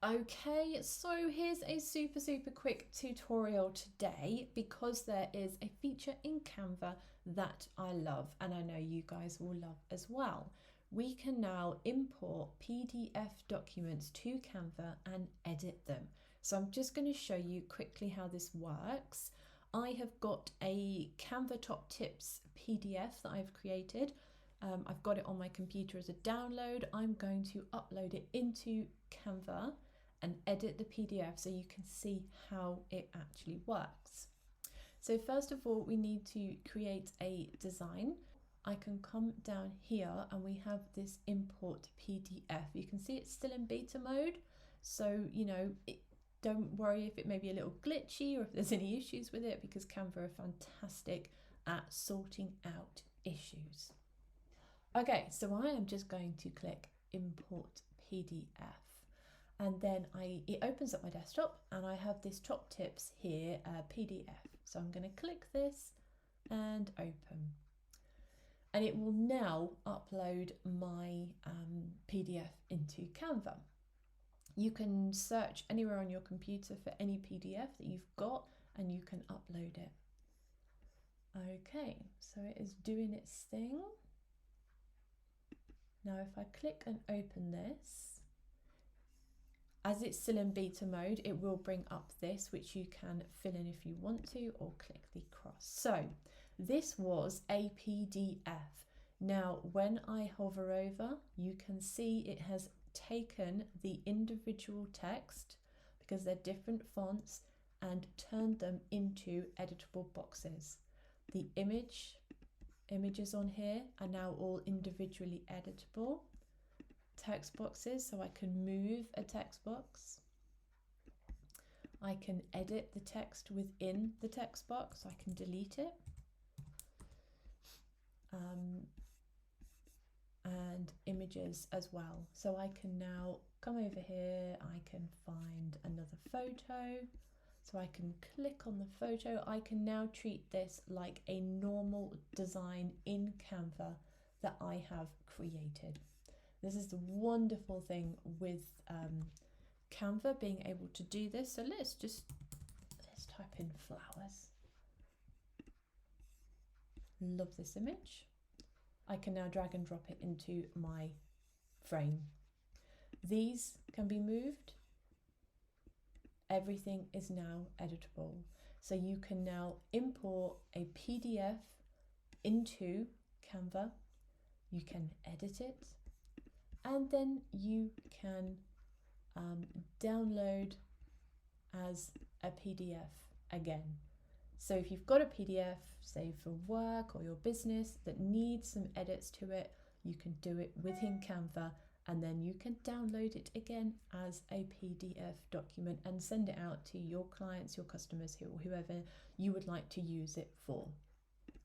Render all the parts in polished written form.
Okay, so here's a super quick tutorial today because there is a feature in Canva that I love and I know you guys will love as well. We can now import PDF documents to Canva and edit them. So I'm just going to show you quickly how this works. I have got a Canva top tips PDF that I've created. I've got it on my computer as a download. I'm going to upload it into Canva and edit the PDF so you can see how it actually works. So first of all, we need to create a design. I can come down here and we have this import PDF. You can see it's still in beta mode. So, don't worry if it may be a little glitchy or if there's any issues with it, because Canva are fantastic at sorting out issues. Okay, so I am just going to click import PDF. And then it opens up my desktop and I have this top tips here, PDF. So I'm going to click this and open. And it will now upload my PDF into Canva. You can search anywhere on your computer for any PDF that you've got and you can upload it. Okay, so it is doing its thing. Now if I click and open this, as it's still in beta mode, it will bring up this, which you can fill in if you want to, or click the cross. So this was a PDF. Now, when I hover over, you can see it has taken the individual text, because they're different fonts, and turned them into editable boxes. The images on here are now all individually editable. Text boxes, so I can move a text box. I can edit the text within the text box. I can delete it. And images as well. So I can now come over here, I can find another photo. So I can click on the photo. I can now treat this like a normal design in Canva that I have created. This is the wonderful thing with Canva being able to do this. So let's type in flowers. Love this image. I can now drag and drop it into my frame. These can be moved. Everything is now editable. So you can now import a PDF into Canva. You can edit it. And then you can download as a PDF again. So if you've got a PDF, say for work or your business, that needs some edits to it, you can do it within Canva, and then you can download it again as a PDF document and send it out to your clients, your customers, whoever you would like to use it for.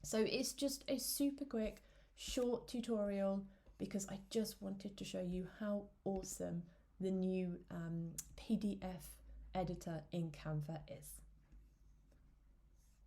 So it's just a super quick, short tutorial, because I just wanted to show you how awesome the new PDF editor in Canva is.